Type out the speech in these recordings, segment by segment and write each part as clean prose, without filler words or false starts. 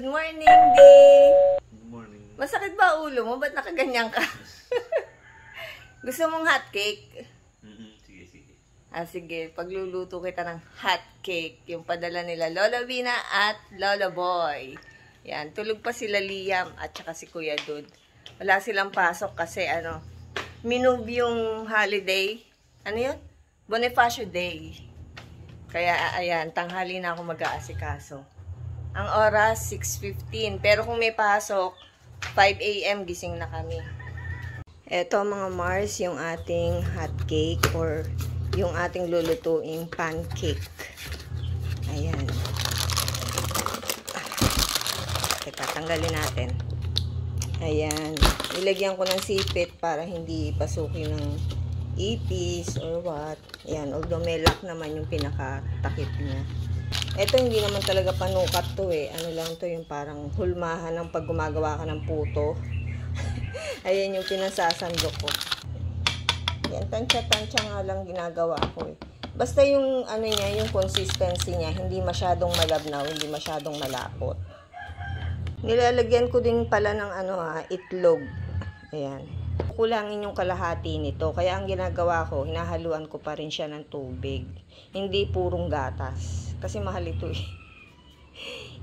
Good morning, Di. Good morning. Masakit ba ulo mo? Ba't nakaganyan ka? Gusto mong hot cake? Sige, sige. Sige. Pagluluto kita ng hot cake. Yung padala nila Lola Vina at Lola Boy. Yan. Tulog pa sila Liam at saka si Kuya Dud. Wala silang pasok kasi minove yung holiday. Ano yun? Bonifacio Day. Kaya ayan, tanghali na ako mag-aasikaso. Ang oras, 6:15. Pero kung may pasok, 5 AM gising na kami. Eto mga Mars, yung ating hot cake or yung ating lulutuing pancake. Ayan. Teka, tanggalin natin. Ayan. Ilagyan ko ng sipit para hindi pasukin ng ipis or what. Ayan, although may lock naman yung pinakatakip niya. Ito hindi naman talaga panukat to eh. Ano lang to yung parang hulmahan ng pag gumagawa ka ng puto. Ayan yung pinasasando ko. Ayan, tansya-tansya nga lang ginagawa ko eh. Basta yung ano niya, yung consistency niya, hindi masyadong malabnaw, hindi masyadong malapot. Nilalagyan ko din pala ng itlog. Ayan. Kulangin yung kalahati nito. Kaya ang ginagawa ko, hinahaluan ko pa rin siya ng tubig. Hindi purong gatas. Kasi mahal ito eh.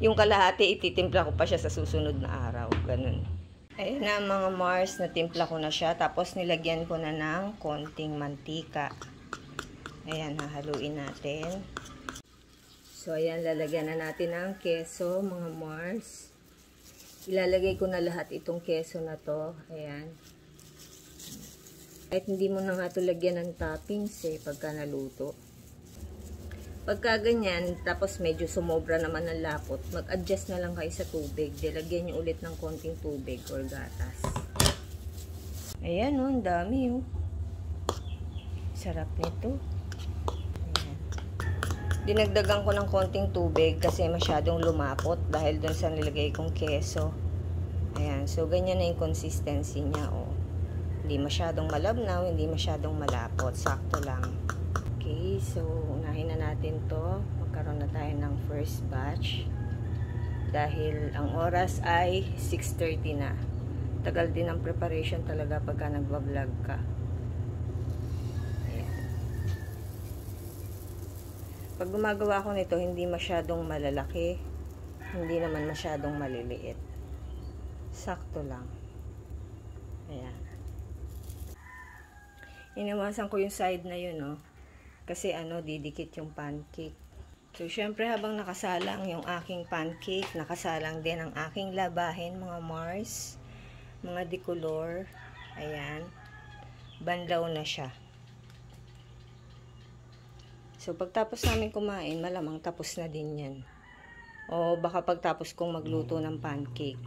Yung kalahati, ititimpla ko pa siya sa susunod na araw. Ganun. Ayan na mga Mars, natimpla ko na siya. Tapos nilagyan ko na ng konting mantika. Ayan, hahaluin natin. So ayan, lalagyan na natin ng keso mga Mars. Ilalagay ko na lahat itong keso na to. Ayan. Kahit hindi mo na nga ito lagyan ng toppings eh, pagka naluto. Pagka ganyan, tapos medyo sumobra naman ng lapot, mag-adjust na lang kayo sa tubig. Dilagyan nyo ulit ng konting tubig or gatas. Ayan o, ang dami o. Sarap nito. Ayan. Dinagdagan ko ng konting tubig kasi masyadong lumapot dahil doon sa nilagay kong keso. Ayan, so ganyan na yung consistency niya o. Hindi masyadong malabnaw, hindi masyadong malapot. Sakto lang. Okay, so unahin na natin to. Magkaroon na tayo ng first batch. Dahil ang oras ay 6:30 na. Tagal din ang preparation talaga pagka nagbablog ka. Ayan. Pag gumagawa ko nito, hindi masyadong malalaki. Hindi naman masyadong maliliit. Sakto lang. Ayan. Iniwasan ko yung side na yun, no? Kasi didikit yung pancake. So, syempre habang nakasalang yung aking pancake, nakasalang din ang aking labahin, mga Mars, mga decolor. Ayan. Banlaw na siya. So, pagtapos namin kumain, malamang tapos na din yan. O baka pagtapos kong magluto ng pancake.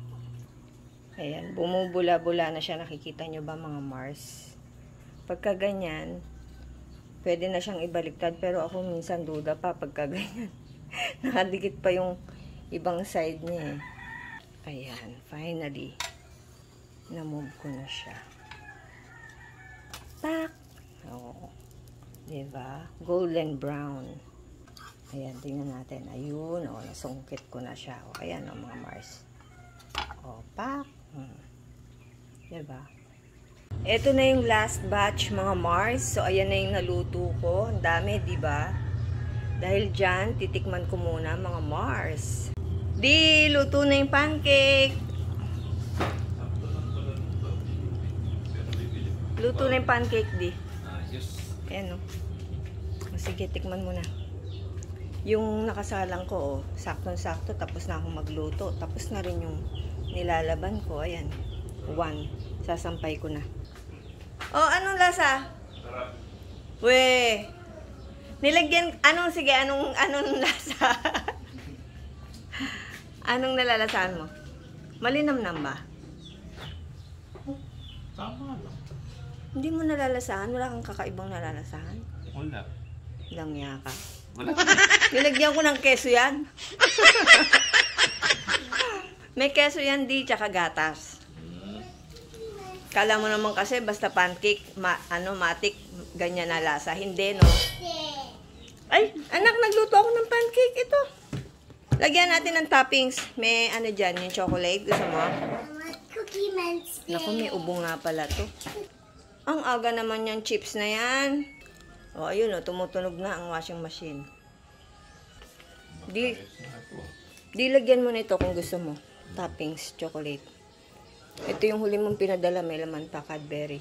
Ayan. Bumubula-bula na siya. Nakikita nyo ba mga Mars? Pagka ganyan, pwede na siyang ibaliktad, pero ako minsan duda pa pagka ganyan. Nakadikit pa yung ibang side niya eh. Ayan, finally, na-move ko na siya. Tak! Oo. Diba? Golden brown. Ayan, tingnan natin. Ayun, nasungkit ko na siya. Ayan, mga Mars. Pak! Diba? Ito na yung last batch mga Mars. So, ayan na yung naluto ko. Ang dami, diba? Dahil dyan, titikman ko muna mga Mars. Di, luto na yung pancake. Luto na yung pancake, Di. Ayan, o. Sige, tikman mo na. Yung nakasalang ko, saktong-sakto. Tapos na akong magluto. Tapos na rin yung nilalaban ko. Ayan. 1. Sasampay ko na. Oh, anong lasa? Sarap. We. Nilagyan, anong lasa? Anong nalalasahan mo? Malinamnam ba? Tama lang. Hindi mo nalalasahan? Wala kang kakaibang nalalasahan? Wala. Langya ka. Wala. Nilagyan ko ng keso yan. May keso yan, Di, tsaka gatas. Kala mo naman kasi basta pancake, matik, ganyan na lasa. Hindi, no? Ay, anak, nagluto ako ng pancake. Ito. Lagyan natin ng toppings. May ano dyan, yung chocolate. Gusto mo? Cookie Monster. Naku, may ubo nga pala to. Ang aga naman yung chips na yan. O, ayun o, tumutunog na ang washing machine. Di lagyan mo nito kung gusto mo. Toppings, chocolate. Ito yung huli mong pinadala, may laman pa, Cadbury.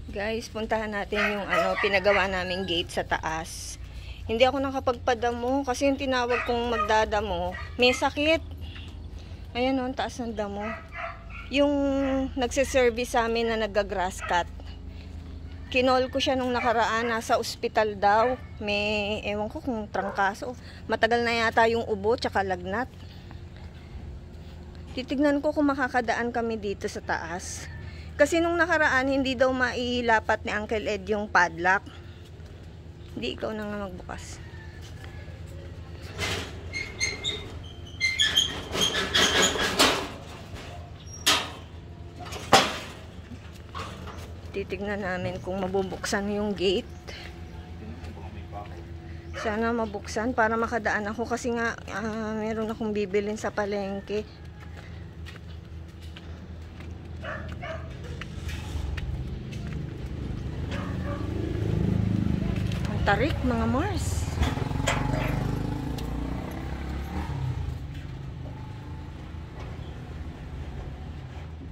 Guys, puntahan natin yung pinagawa naming gate sa taas. Hindi ako nakapagpadamo kasi yung tinawag kong magdadamo, may sakit. Ayan o, ang taas ng damo. Yung nagsiservice sa amin na nagga-grass cut, kinol ko siya nung nakaraan, nasa ospital daw. May, ewan ko kung trangkaso. Matagal na yata yung ubo, tsaka lagnat. Titignan ko kung makakadaan kami dito sa taas. Kasi nung nakaraan, hindi daw mailapat ni Uncle Ed yung padlock. Hindi, ikaw na nga magbukas. Titignan namin kung mabubuksan yung gate. Sana mabuksan para makadaan ako kasi nga meron akong bibilin sa palengke. Ang tarik mga Mars.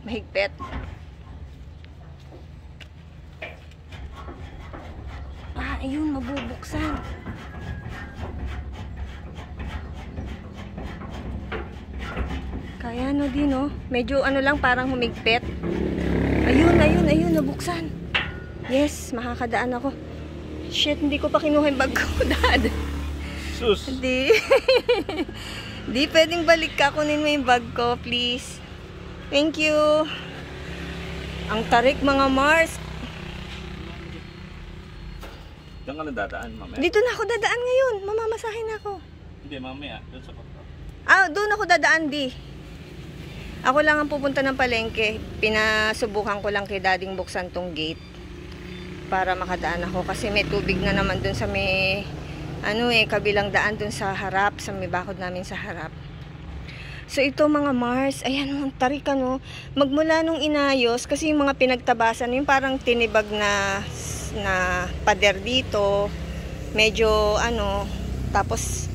Mahigpit. Ayun, mabubuksan. Kaya no din, no? Medyo lang, parang humigpit. Ayun, nabuksan. Yes, makakadaan ako. Shit, hindi ko pa kinuha yung bag ko, Dad. Sus! Hindi. Hindi pwedeng balik ka. Kunin mo yung bag ko, please. Thank you. Ang tarik, mga Mars. Diyan ka na dadaan, mamaya. Dito na ako dadaan ngayon. Mamamasahin ako. Hindi, mamaya. Doon sa kwarto. Doon ako dadaan, di. Ako lang ang pupunta ng palengke. Pinasubukan ko lang kay Dading buksan tong gate para makadaan ako. Kasi may tubig na naman dun sa may, kabilang daan dun sa harap, sa may bakod namin sa harap. So ito mga Mars, ayan, tarik magmula nung inayos, kasi yung mga pinagtabasan, yung parang tinibag na pader dito, medyo tapos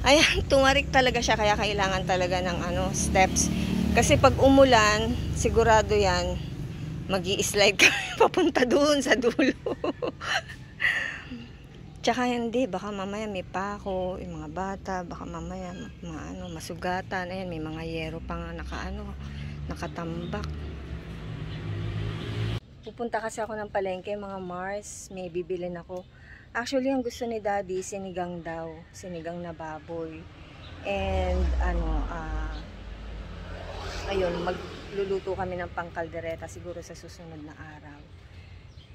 ayan, tumarik talaga siya, kaya kailangan talaga ng steps, kasi pag umulan sigurado yan magi-slide ka papunta doon sa dulo. Tsaka hindi, baka mamaya may pako yung mga bata, baka mamaya masugatan. Ayan, may mga yero pa nga nakatambak. Pupunta kasi ako ng palengke, mga Mars. May bibilin ako. Actually, ang gusto ni Daddy, sinigang daw. Sinigang na baboy. And, ayun, magluluto kami ng pangkaldereta siguro sa susunod na araw.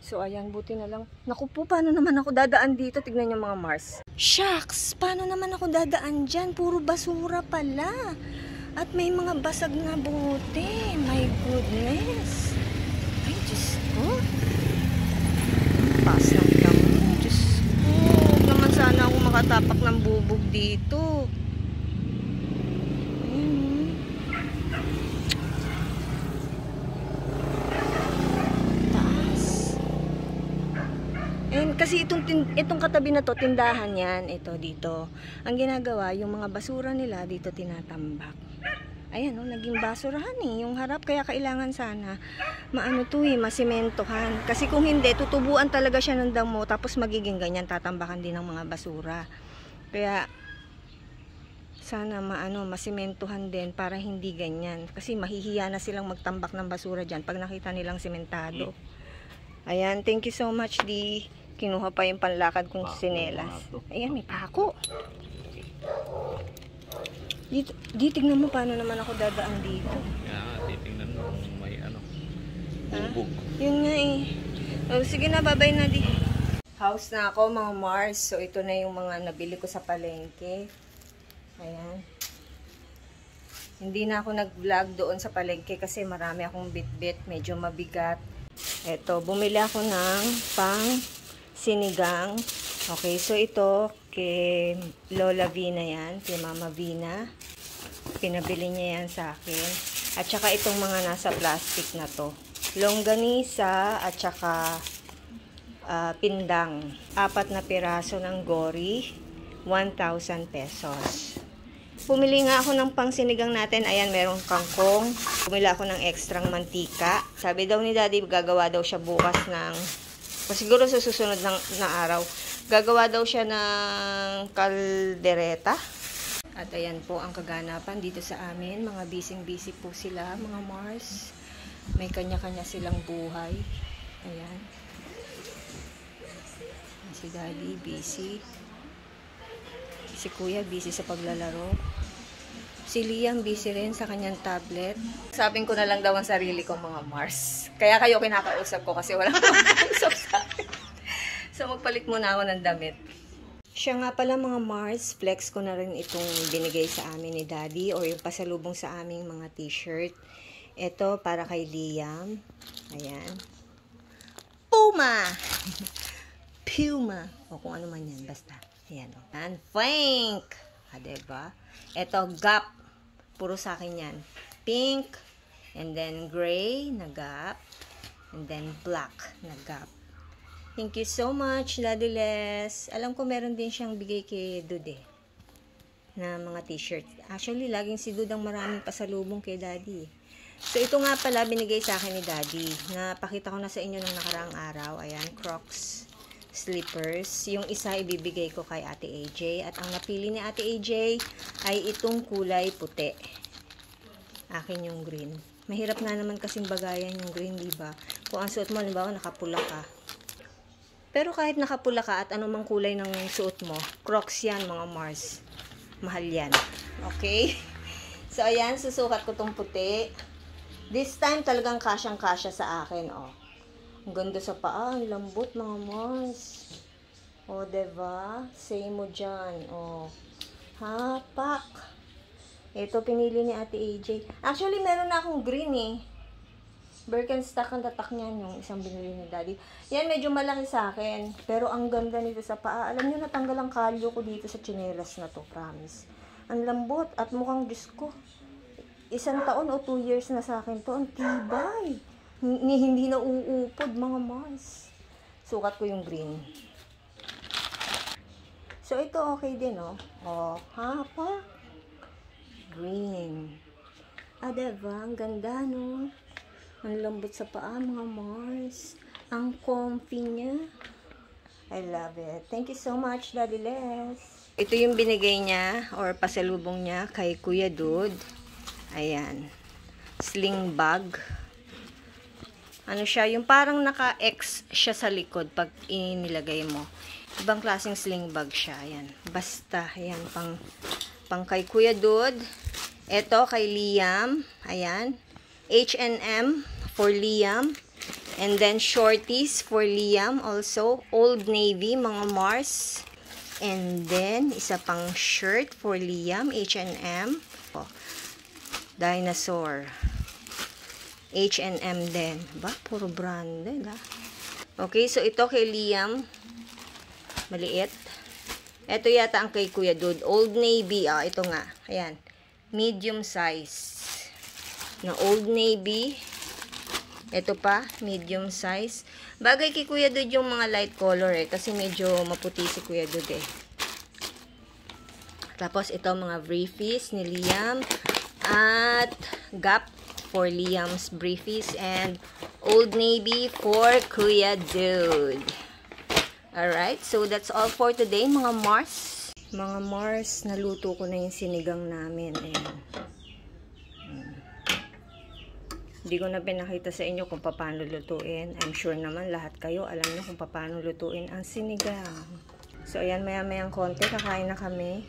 So, ayan, buti na lang. Naku po, paano naman ako dadaan dito? Tignan niyo mga Mars. Shucks! Paano naman ako dadaan dyan? Puro basura pala. At may mga basag na bote. My goodness. Ay, Diyos ko. Pass ng damo. Diyos ko. Huwag naman sana ako makatapak ng bubog dito. Kasi itong katabi na to, tindahan yan, ito dito. Ang ginagawa, yung mga basura nila dito tinatambak. Ayan, naging basurahan yung harap, kaya kailangan sana masimentohan. Kasi kung hindi, tutubuan talaga siya ng damo, tapos magiging ganyan, tatambakan din ng mga basura. Kaya sana masimentohan din para hindi ganyan. Kasi mahihiya na silang magtambak ng basura dyan pag nakita nilang simentado. Ayan, thank you so much, Di. Kinuha pa yung panlakad kong sinelas. Ayan, may pako. Di, tignan mo paano naman ako dadaan dito. Kaya titingnan mo kung may bubog. Yun nga eh. Sige na, babay na, Di. House na ako, mga Mars. So, ito na yung mga nabili ko sa palengke. Ayan. Hindi na ako nag-vlog doon sa palengke kasi marami akong bit-bit. Medyo mabigat. Ito, bumili ako ng pang sinigang. Okay, so ito, Kay Lola Vina yan, kay Mama Vina. Pinabili niya yan sa akin. At saka itong mga nasa plastic na to. Longganisa at saka pindang. 4 na piraso ng gori, 1,000 pesos. Pumili nga ako ng pangsinigang natin. Ayan, merong kangkong. Pumili ako ng ekstrang mantika. Sabi daw ni Daddy, gagawa daw siya bukas ng, siguro sa susunod na araw, gagawa daw siya ng kaldereta. At ayan po ang kaganapan dito sa amin. Mga busy po sila, mga Mars. May kanya-kanya silang buhay. Ayan. Si Daddy busy. Si Kuya busy sa paglalaro. Si Liam busy rin sa kanyang tablet. Sabing ko na lang daw ang sarili ko, mga Mars. Kaya kayo kinakausap ko kasi wala akong kausap sa akin. So magpalit muna ako ng damit. Siya nga pala, mga Mars, flex ko na rin itong binigay sa amin ni Daddy or yung pasalubong sa aming mga t-shirt. Ito para kay Liam. Ayan. Puma! Puma. O kung ano man yan, basta. Ayan o. And Frank. Diba? Ito, Gap. Puro sa akin yan. Pink. And then gray na Gap. And then black na Gap. Thank you so much, Daddy Les. Alam ko meron din siyang bigay kay Dude na mga t-shirt. Actually, laging si Dude ang maraming pasalubong kay Daddy. So, ito nga pala binigay sa akin ni Daddy. Napakita ko na sa inyo nung nakaraang araw. Ayan, Crocs slippers. Yung isa ibibigay ko kay Ate AJ. At ang napili ni Ate AJ ay itong kulay puti. Akin yung green. Mahirap nga naman kasing bagayan yung green, diba? Kung ang suot mo, halimbawa, nakapula ka. Pero kahit nakapula ka at anumang kulay ng suot mo, Crocs yan, mga Mars. Mahal yan. Okay? So, ayan, susukat ko tong puti. This time, talagang kasyang-kasya sa akin, oh. Ang ganda sa paa, ang lambot, mga Mars. O, diba? Say mo dyan, o. Hapak. Ito, pinili ni Ate AJ. Actually, meron na akong green, eh. Birkenstock ang tatak niyan, yung isang binili ni Daddy. Yan, medyo malaki sa akin. Pero ang ganda nito sa paa. Alam nyo, natanggal ang kalyo ko dito sa tsinelas na to, promise. Ang lambot at mukhang, Diyos ko, 1 taon o 2 years na sa akin to. Ang tibay. Hindi na uupod, mga Mars. Sukat ko yung green. So, ito okay din, oh. Oh, hapa. Green. Diba? Ang ganda, no? Ang lambot sa paa, mga Mars. Ang comfy niya. I love it. Thank you so much, Daddy Les. Ito yung binigay niya or pasalubong niya kay Kuya Dude. Ayan. Sling bag. Ano siya? Yung parang naka-X siya sa likod pag inilagay mo. Ibang klaseng sling bag siya. Ayan. Basta. Ayan. Pang kay Kuya Dude. Ito kay Liam. Ayan. H&M for Liam. And then shorties for Liam also. Old Navy, mga Mars. And then, isa pang shirt for Liam. H&M. Oh. Dinosaur. H&M din. Ba? Puro branded, ha? Okay, so ito kay Liam. Maliit. Ito yata ang kay Kuya Dude. Old Navy. Ito nga. Ayan. Medium size. Na Old Navy. Ito pa. Medium size. Bagay kay Kuya Dude yung mga light color, kasi medyo maputi si Kuya Dude, Tapos, ito mga briefies ni Liam. At Gap for Liam's briefies and Old Navy for Kuya Dude. Alright, so that's all for today, mga Mars. Mga Mars, naluto ko na yung sinigang namin. Ayan. Hindi ko na pinakita sa inyo kung paano lutuin. I'm sure naman lahat kayo alam nyo kung paano lutuin ang sinigang. So, ayan, maya-mayang konti, kakain na kami.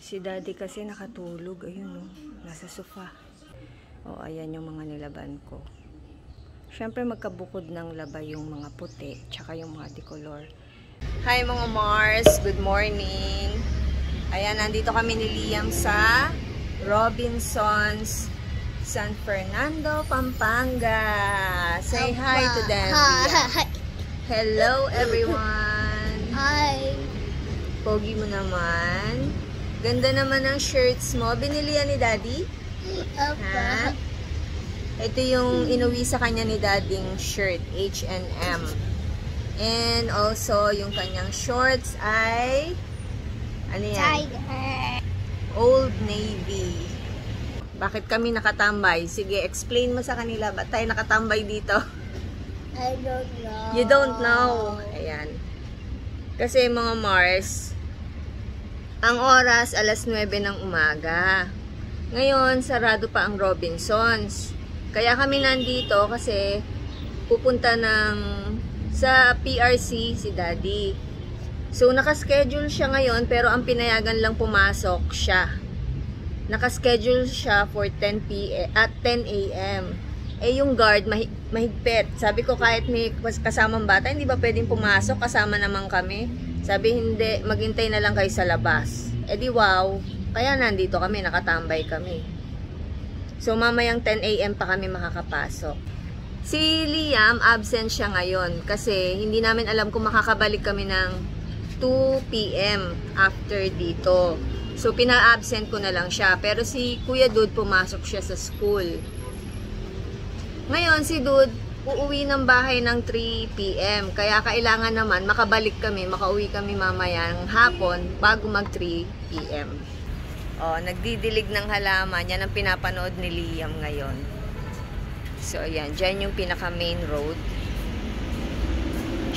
Si Daddy kasi nakatulog. Ayun, no? Nasa sofa. O, ayan yung mga nilaban ko. Siyempre, magkabukod ng laba yung mga puti, tsaka yung mga decolor. Hi, mga Mars! Good morning! Ayan, nandito kami ni Liam sa Robinsons, San Fernando, Pampanga. Say hi to them, Liam. Hello, everyone! Hi. Pogi mo naman. Ganda naman ng shirts mo. Binili yan ni Daddy? Ha? Ito yung inuwi sa kanya ni Dadding shirt, H&M. And also, yung kanyang shorts ay, ano yan? Tiger. Old Navy. Bakit kami nakatambay? Sige, explain mo sa kanila. Ba't tayo nakatambay dito? I don't know. You don't know. Ayan. Kasi mga Mars, ang oras alas 9 ng umaga. Ngayon, sarado pa ang Robinsons. Kaya kami nandito kasi pupunta sa PRC si Daddy. So, nakaschedule siya ngayon pero ang pinayagan lang pumasok siya. Nakaschedule siya for 10 a.m. Eh, yung guard, mahigpit. Sabi ko, kahit may kasamang bata, hindi ba pwedeng pumasok? Kasama naman kami. Sabi, hindi. Maghintay na lang kayo sa labas. Eh, di wow. Kaya nandito kami, nakatambay kami. So, mamayang 10 a.m. pa kami makakapasok. Si Liam, absent siya ngayon. Kasi, hindi namin alam kung makakabalik kami ng 2 p.m. after dito. So, pina-absent ko na lang siya. Pero si Kuya Dude, pumasok siya sa school. Ngayon, si Dude, uuwi ng bahay ng 3 p.m. Kaya kailangan naman makabalik kami, makauwi kami mamayang hapon bago mag 3 p.m. Oh, nagdidilig ng halaman. Yan ang pinapanood ni Liam ngayon. So, ayan. Diyan yung pinaka main road.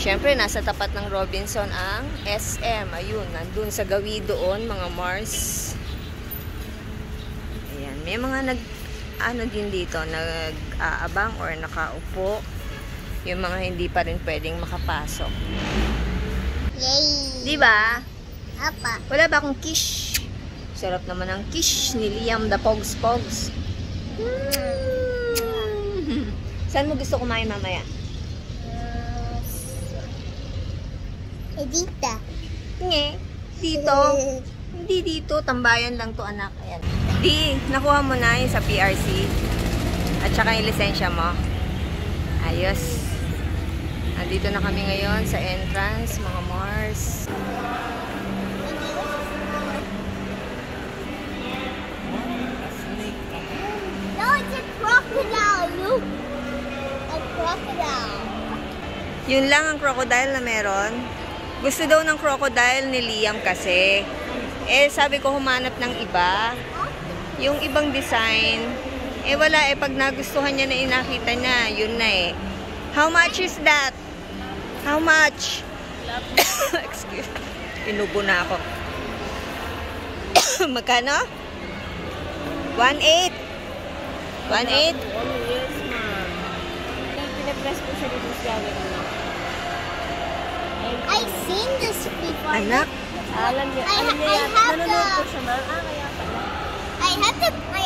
Siyempre, nasa tapat ng Robinson ang SM. Ayun, nandun sa gawi doon, mga Mars. Ayan, may mga din dito, nag-aabang or nakaupo. Yung mga hindi pa rin pwedeng makapasok. Yay. Diba? Apa. Wala ba akong quiche? Sarap naman ang quiche ni Liam, the Pogs. Saan mo gusto kumain mamaya? Dito. Nge, dito. Hindi dito, tambayan lang to anak. Ayan. Di, nakuha mo na yun sa PRC. At saka yung lisensya mo. Ayos. Nandito na kami ngayon sa entrance, mga Mars. No, it's a crocodile. Look. A crocodile. Yun lang ang crocodile na meron. Gusto daw ng crocodile ni Liam kasi. Eh, sabi ko humanap ng iba. Yung ibang design, eh wala eh. Pag nagustuhan niya na inakita niya, yun na eh. How much is that? How much? Excuse me. Pinubo na ako. Magkano? 1.8? 1.8? Yes, ma'am. Pinapress po siya dito sa gallery. I've seen this before. Anak? Alam niya, nanonood po siya, ma'am. Kaya pala. I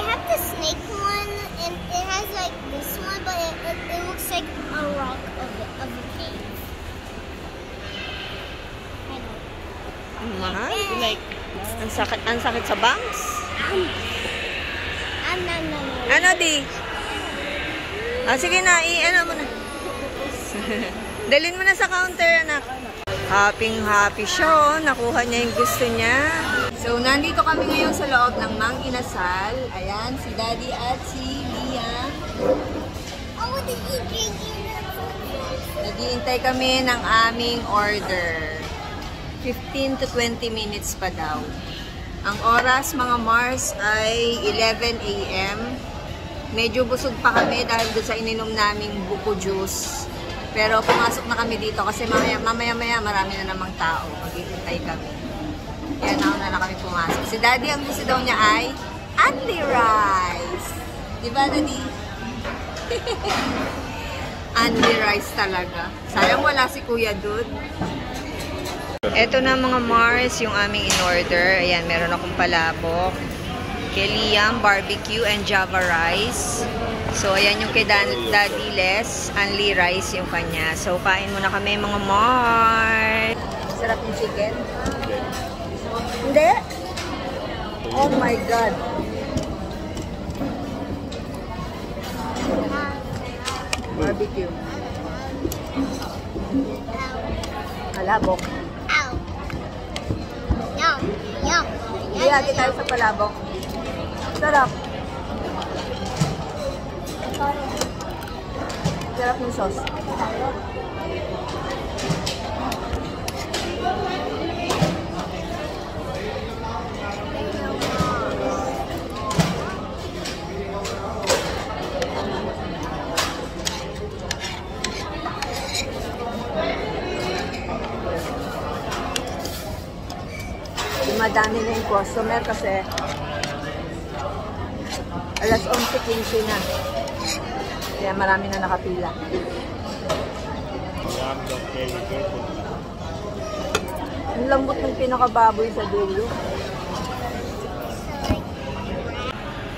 have the snake one, and it has like this one, but it looks like a rock of a cave. I know. Ang mahal? Like, Ang sakit sa bangs? No. Ano di? Ah, sige na, ano mo na. Dalhin mo na sa counter, anak. Happy siya, oh. Nakuha niya yung gusto niya. So, nandito kami ngayon sa loob ng Mang Inasal. Ayan, si Daddy at si Liam. Oh, the drinking. Naghihintay kami ng aming order. 15 to 20 minutes pa daw. Ang oras, mga Mars, ay 11 a.m. Medyo busog pa kami dahil doon sa ininom naming buko juice. Pero pumasok na kami dito kasi mamaya marami na namang tao. Maghihintay kami. Kaya nauna na kami pumasok. Si Daddy, ang gusto daw niya ay Anli Rice. Diba, Daddy? Anli Rice talaga. Sayang wala si Kuya Dude. Ito na mga Mars, yung aming in-order. Ayan, meron akong palabok. Kay Liam, barbecue and Java rice. So, ayan yung kay Daddy Les, Anli rice yung kanya. So, kain muna kami mga Mars. Sarap yung chicken. Hindi? Oh my God. Barbecue. Palabok. Ow. Hindi, ate tayo sa palabok. Sarap. Sarap ng sauce. Madami na yung customer kasi alas 11:15 na. Kaya marami na nakapila. Ang lambot ng pinakababoy sa dulo.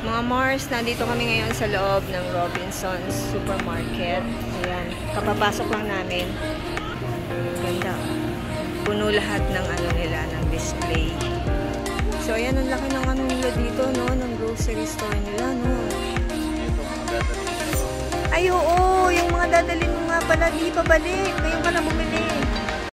Mga Mars, nandito kami ngayon sa loob ng Robinsons Supermarket. Ayan, kapapasok lang namin. Ganda. Puno lahat ng ano nila, ng display. So, ayan, ang laki ng ano nila dito, no? Ng grocery store nila, no? Ay, oo, yung mga dadalhin mo nga pala, di pabalik. Ngayon ka na bumili.